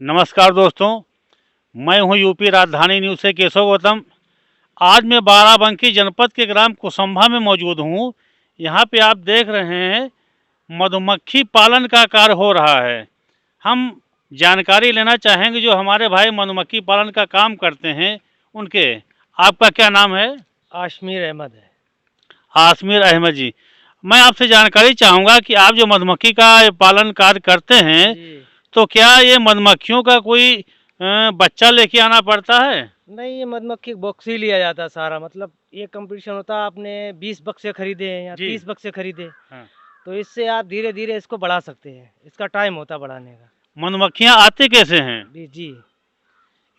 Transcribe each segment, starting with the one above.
नमस्कार दोस्तों, मैं हूं यूपी राजधानी न्यूज़ से केशव गौतम। आज मैं बाराबंकी जनपद के ग्राम कुसुम्भा में मौजूद हूं। यहां पे आप देख रहे हैं मधुमक्खी पालन का कार्य हो रहा है। हम जानकारी लेना चाहेंगे जो हमारे भाई मधुमक्खी पालन का काम करते हैं उनके। आपका क्या नाम है? आशमीर अहमद है। आसमीर अहमद जी, मैं आपसे जानकारी चाहूँगा कि आप जो मधुमक्खी का पालन कार्य करते हैं, जी। तो क्या ये मधुमक्खियों का कोई बच्चा लेके आना पड़ता है? नहीं, ये मधुमक्खी बॉक्स ही लिया जाता है सारा। मतलब ये कंपटीशन होता है, आपने 20 बक्से खरीदे हैं या जी। 30 बक्से खरीदे, हाँ। तो इससे आप धीरे धीरे इसको बढ़ा सकते हैं। इसका टाइम होता है बढ़ाने का। मधुमक्खियाँ आती कैसे हैं? जी।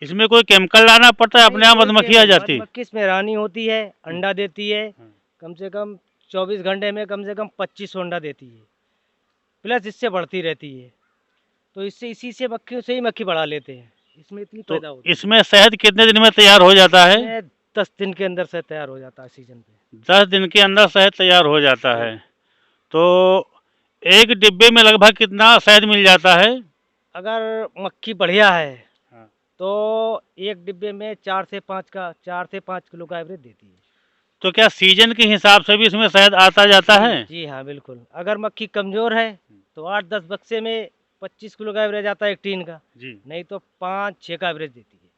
इसमें कोई केमिकल डालना पड़ता है, नहीं, अपने आप कोई मधुमक्खी आ जाती? मधुमक्खी इसमें रानी होती है, अंडा देती है। हाँ। कम से कम 24 घंटे में कम से कम 25 अंडा देती है, प्लस इससे बढ़ती रहती है। तो इससे इसी से मक्खियों से ही मक्खी बढ़ा लेते हैं। इसमें इतनी तो पैदा होती है। इसमें शहद कितने दिन में तैयार हो जाता है? इसमें 10 दिन के अंदर से तैयार हो जाता है सीजन पे। 10 दिन के अंदर शहद तैयार हो जाता जी। है। तो एक डिब्बे में लगभग कितना शहद मिल जाता है? अगर मक्खी बढ़िया है हाँ। तो एक डिब्बे में 4 से 5 किलो का एवरेज देती है। तो क्या सीजन के हिसाब से भी इसमें शहद आता जाता है? जी हाँ, बिल्कुल। अगर मक्खी कमज़ोर है तो 8-10 बक्से में 25 किलो का एवरेज आता है एक टीन का। जी। नहीं तो 5-6 का एवरेज देती है।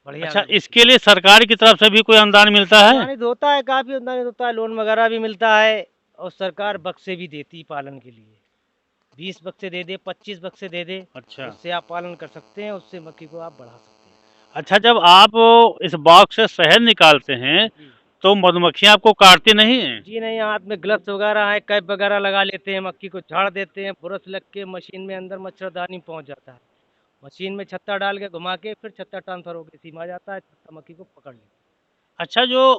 बढ़िया अच्छा, अगर इसके लिए सरकार की तरफ से भी कोई अनुदान मिलता है? अनुदानित होता है, काफ़ी अनुदानित होता है, लोन वगैरह भी मिलता है और सरकार बक्से भी देती है पालन के लिए। 20 बक्से दे दे, 25 बक्से दे दे, अच्छा। उससे आप पालन कर सकते हैं, उससे मक्खी को आप बढ़ा सकते हैं। अच्छा, जब आप इस बॉक्स से शहद निकालते हैं, जी। तो मधुमक्खियाँ आपको काटती नहीं हैं? जी नहीं, हाथ में ग्लव्स वगैरह है, कैप वगैरह लगा लेते हैं, मक्खी को झाड़ देते हैं, ब्रश लग के मशीन में अंदर मच्छरदानी पहुंच जाता है। मशीन में छत्ता डाल के घुमा के फिर छत्ता ट्रांसफर होकर सीम आ जाता है, छत्ता मक्खी को पकड़ लेता अच्छा, जो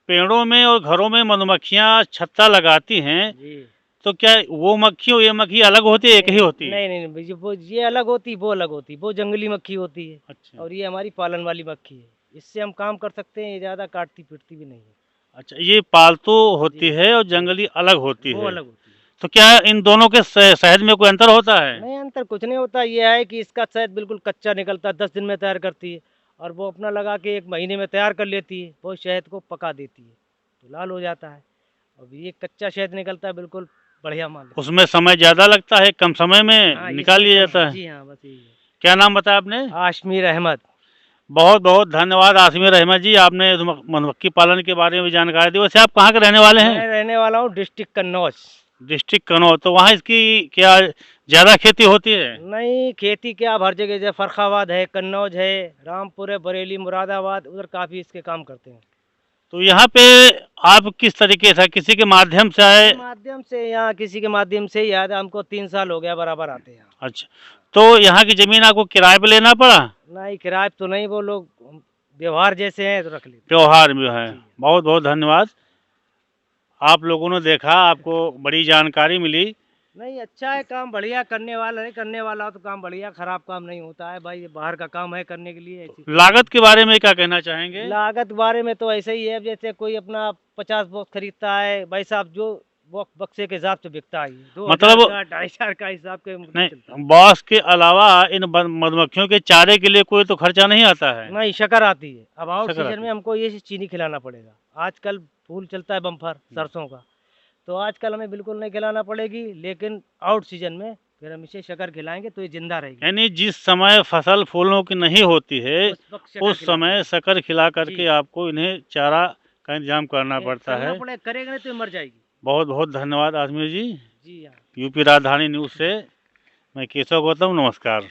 पेड़ों में और घरों में मधुमक्खियाँ छत्ता लगाती हैं, है। जी। तो क्या वो मक्खी और ये मक्खी अलग होती है, एक ही नहीं होती है? नहीं नहीं नहीं, वो ये अलग होती, वो अलग होती, वो जंगली मक्खी होती है अच्छा। और ये हमारी पालन वाली मक्खी है। इससे हम काम कर सकते हैं, ये ज़्यादा काटती पीटती भी नहीं है। अच्छा, ये पालतू होती जी। है और जी। जंगली अलग होती वो है। अलग होती है। तो क्या इन दोनों के शहद में कोई अंतर होता है? नहीं, अंतर कुछ नहीं होता। ये है कि इसका शहद बिल्कुल कच्चा निकलता है, 10 दिन में तैयार करती है और वो अपना लगा के 1 महीने में तैयार कर लेती है। वो शहद को पका देती है तो लाल हो जाता है। अब ये कच्चा शहद निकलता है, बिल्कुल बढ़िया माल है। उसमें समय ज़्यादा लगता है, कम समय में हाँ, निकाल इसमें लिया कम जाता है? जी हाँ, बस यही है। क्या नाम बताया आपने? आशमीर अहमद। बहुत बहुत धन्यवाद आसमीर अहमद जी, आपने मधुमक्खी पालन के बारे में भी जानकारी दी। वैसे आप कहाँ के रहने वाले हैं? मैं रहने वाला हूँ डिस्ट्रिक्ट कन्नौज। डिस्ट्रिक्ट कन्नौज। तो वहाँ इसकी क्या ज़्यादा खेती होती है? नहीं, खेती क्या, अब हर जगह जैसे फर्रुखाबाद है, कन्नौज है, रामपुर है, बरेली, मुरादाबाद, उधर काफ़ी इसके काम करते हैं। तो यहाँ पे आप किस तरीके से, किसी के माध्यम से आए? माध्यम से, यहाँ किसी के माध्यम से ही याद, हमको 3 साल हो गया बराबर आते हैं। अच्छा, तो यहाँ की ज़मीन आपको किराए पे लेना पड़ा? नहीं, किराए पे तो नहीं, वो लोग व्यवहार जैसे हैं तो रख लेते त्योहार में है। हैं। बहुत बहुत धन्यवाद। आप लोगों ने देखा, आपको बड़ी जानकारी मिली। नहीं, अच्छा है काम, बढ़िया करने वाला है, करने वाला हो तो काम बढ़िया, खराब काम नहीं होता है भाई। ये बाहर का काम है करने के लिए ऐसी। लागत के बारे में क्या कहना चाहेंगे? लागत बारे में तो ऐसे ही है, अब जैसे कोई अपना 50 बॉक्स खरीदता है, भाई साहब जो बक्से के हिसाब से बिकता है, 2000 मतलब का 2500 का हिसाब के चलता है। नहीं, बॉस के अलावा इन मधुमक्खियों के चारे के लिए कोई तो खर्चा नहीं आता है? नहीं, शक्कर आती है। अब आउट शक्कर सीजन आती में है। हमको ये चीनी खिलाना पड़ेगा। आजकल फूल चलता है बम्फर सरसों का, तो आजकल हमें बिल्कुल नहीं खिलाना पड़ेगी, लेकिन आउट सीजन में फिर हम इसे शक्कर खिलाएंगे तो ये जिंदा रहेगी। यानी जिस समय फसल फूलों की नहीं होती है, उस वक्त शक्कर उस खिलाते समय हैं। शक्कर खिला करके जी। आपको इन्हें चारा का इंतजाम करना पड़ता करना है। पड़े, करेगा नहीं तो ये मर जाएगी। बहुत बहुत धन्यवाद आजमीर जी। जी हाँ। यूपी राजधानी न्यूज़ से मैं केशव गौतम, नमस्कार।